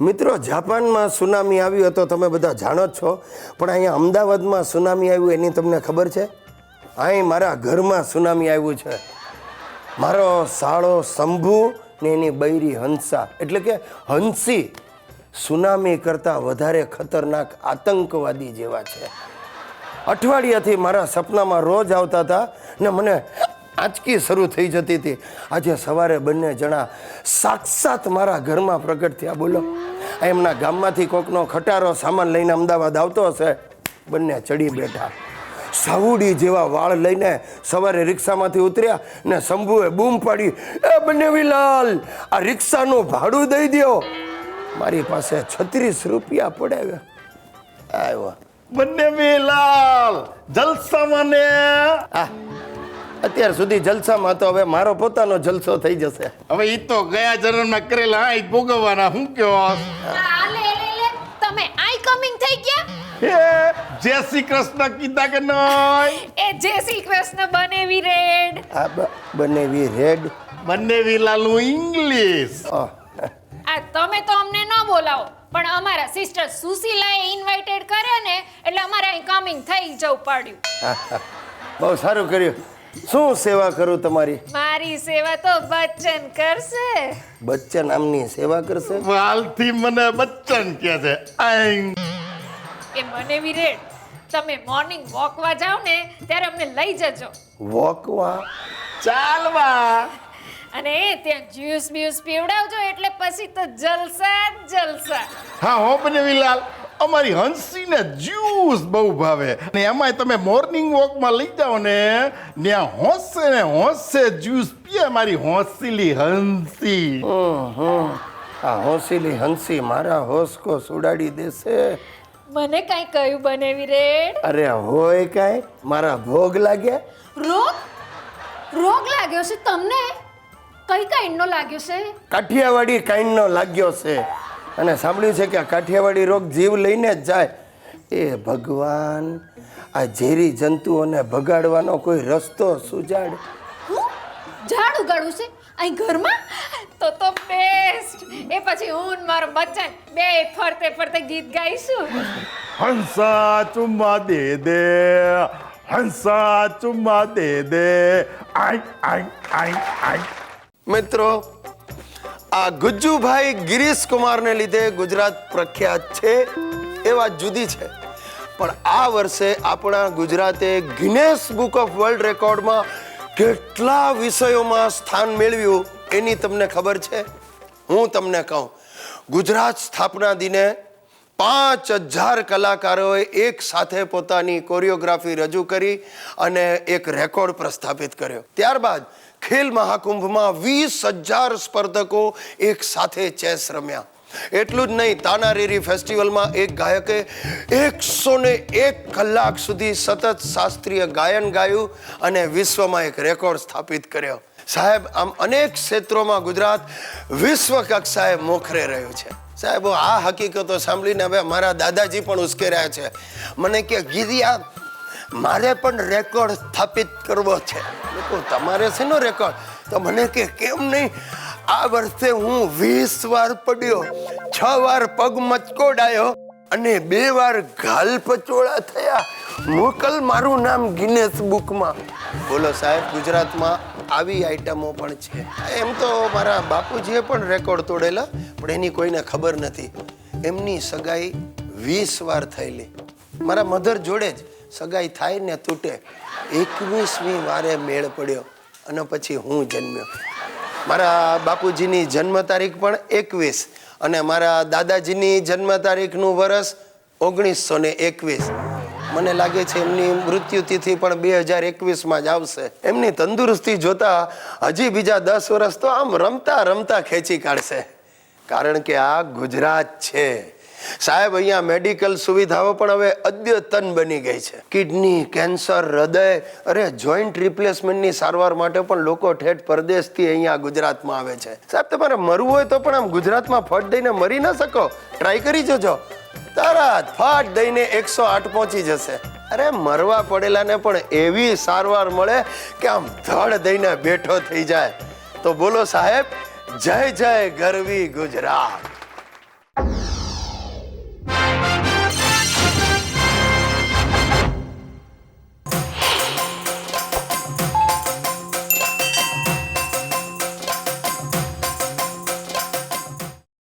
મિત્રો, જાપાનમાં સુનામી આવ્યું હતો તમે બધા જાણો જ છો, પણ અહીંયા અમદાવાદમાં સુનામી આવ્યું એની તમને ખબર છે? અહીં મારા ઘરમાં સુનામી આવ્યું છે. મારો સાળો શંભુ ને એની બૈરી હંસા, એટલે કે હંસી, સુનામી કરતાં વધારે ખતરનાક આતંકવાદી જેવા છે. અઠવાડિયાથી મારા સપનામાં રોજ આવતા હતા ને મને આંચકી શરૂ થઈ જતી હતી. આજે સવારે બંને જણા સાક્ષાત મારા ઘરમાં પ્રગટ થયા. બોલો, એમના ગામમાંથી કોકનો ખટારો સામાન લઈને અમદાવાદ આવતો હશે. બંને ચડી બેઠા, સાવડી જેવા વાળ લઈને સવારે રિક્ષામાંથી ઉતર્યા ને શંભુએ બૂમ પાડી, એ બનેવીલાલ, આ રિક્ષાનું ભાડું દઈ દ્યો. મારી પાસે 36 રૂપિયા પડ્યા. આવ્યો બનેવીલાલ, જલસામાં ને. અત્યાર સુધી જલસામાં તો હવે મારો પોતાનો જલસો થઈ જશે. હવે ઈ તો ગયા જન્મમાં કરેલા આ ભોગવવાના. હું કયો તમે આઈ કમિંગ થઈ ગયા? હે જય શ્રી કૃષ્ણ કીધા કે નહીં? એ જય શ્રી કૃષ્ણ બનેવી રેડ. આ બનેવી રેડ, બનેવીલાલ નું ઇંગ્લિશ. આ તમે તો અમને ન બોલાવો, પણ અમારા સિસ્ટર સુશીલાએ ઇન્વાઇટેડ કર્યા ને એટલે અમારે અહીં કમિંગ થઈ જવું પડ્યું. બહુ સારું કર્યું. શું સેવા કરું તમારી? મારી સેવા તો બચ્ચન કરશે. બચ્ચન આમની સેવા કરશે? વાલથી મને બચ્ચન કહે છે. એ બનેવી રેડ, તમે મોર્નિંગ વોકવા જાવ ને ત્યારે અમને લઈ જજો. વોકવા? ચાલવા. અને ત્યાં જ્યુસ બ્યુસ પીવડાવજો એટલે પછી તો જલસા જ જલસા. હા હો બનેવીલાલ, અમારી હંસીને જ્યુસ બહુ ભાવે. અને એમાંય તમે મોર્નિંગ વોકમાં લઈ જાઓ ને, ત્યાં હોંશે ને હોંશે જ્યુસ પીએ મારી હોંસીલી હંસી. આ હોંસીલી હંસી મારા હોશ કો સુડાડી દેશે. મને કઈ કહ્યું બનેવી રેડ? અરે હોય કાંઈ, મારા ભોગ લાગ્યા. રોગ લાગ્યો છે તમને? કઈ કાઈન્ડનો લાગ્યો છે? કાઠિયાવાડી કાઈન્ડનો લાગ્યો છે. અને સાંભળ્યું છે કે આ કાઠિયાવાડી રોગ જીવ લઈને જ જાય. એ ભગવાન, આ ઝેરી જંતુઓને ભગાડવાનો કોઈ રસ્તો સુજાડ. ઝાડ ઉગાડવું છે અહીં ઘરમાં? તો બેસ્ટ. એ પછી હું ને મારો બચ્ચન બે ફરતે ફરતે ગીત ગાઈશું. હંસા ચુમ્મા દે દે, હંસા ચુમ્મા દે દે, આઈ આઈ આઈ આઈ. મિત્રો, આ ગુજ્જુભાઈ ગિરીશ કુમારને લીધે ગુજરાત પ્રખ્યાત છે એ વાત જુદી છે, પણ આ વર્ષે આપણા ગુજરાતે ગિનેસ બુક ઓફ વર્લ્ડ રેકોર્ડમાં કેટલા વિષયોમાં સ્થાન મેળવ્યું એની તમને ખબર છે? હું તમને કહું, ગુજરાત સ્થાપના દિને 5000 કલાકારોએ એક સાથે પોતાની કોરિયોગ્રાફી રજૂ કરી અને એક રેકોર્ડ પ્રસ્થાપિત કર્યો. ત્યારબાદ ખેલ મહાકુંભમાં 20,000 સ્પર્ધકો એક સાથે ચેસ રમ્યા. એટલું જ નહીં, તાનારીરી ફેસ્ટિવલમાં એક ગાયકે 101 કલાક સુધી સતત શાસ્ત્રીય ગાયન ગાયું અને વિશ્વમાં એક રેકોર્ડ સ્થાપિત કર્યો. સાહેબ, આમ અનેક ક્ષેત્રોમાં ગુજરાત વિશ્વ કક્ષાએ મોખરે રહ્યું છે. સાહેબ, આ હકીકતો સાંભળીને હવે મારા દાદાજી પણ ઉશ્કેર્યા છે. મને કે ગીરિયા, મારે પણ રેકોર્ડ સ્થાપિત કરવો છે. તમારે શેનો રેકોર્ડ? તો મને કે કેમ નહીં, આ વર્ષે હું 20 વાર પડ્યો, 6 વાર પગ મચકોડાયો અને 2 વાર ગાલ પચોળા થયા. મોકલ મારું નામ ગિનેસ બુકમાં. બોલો સાહેબ, ગુજરાતમાં આવી આઈટમો પણ છે. એમ તો મારા બાપુજીએ પણ રેકોર્ડ તોડેલા, પણ એની કોઈને ખબર નથી. એમની સગાઈ 20 વાર થયેલી. મારા મધર જોડે જ સગાઈ થાય ને તૂટે, 21મી વારે મેળ પડ્યો અને પછી હું જન્મ્યો. મારા બાપુજીની જન્મ તારીખ પણ 21 અને મારા દાદાજીની જન્મ તારીખનું વર્ષ 1921. મને લાગે છે એમની મૃત્યુ તિથિ પણ 2021માં જ આવશે. એમની તંદુરસ્તી જોતા હજી બીજા 10 વર્ષ તો આમ રમતા રમતા ખેંચી કાઢશે. કારણ કે આ ગુજરાત છે સાહેબ. અહીંયા મેડિકલ સુવિધાઓ પણ હવે અદ્યતન બની ગઈ છે. કિડની, કેન્સર, હૃદય, અરે જોઈન્ટ રિપ્લેસમેન્ટની સારવાર માટે પણ લોકો ઠેઠ પરદેશથી અહીંયા ગુજરાતમાં આવે છે. સાહેબ, તમારે મરવું હોય તો પણ આમ ગુજરાતમાં ફટ દઈને મરી ન શકો. ટ્રાય કરી જોજો, તરત ફટ દઈને 108 પહોંચી જશે. અરે મરવા પડેલાને પણ એવી સારવાર મળે કે આમ ધડ દઈને બેઠો થઈ જાય. તો બોલો સાહેબ, જય જય ગરવી ગુજરાત.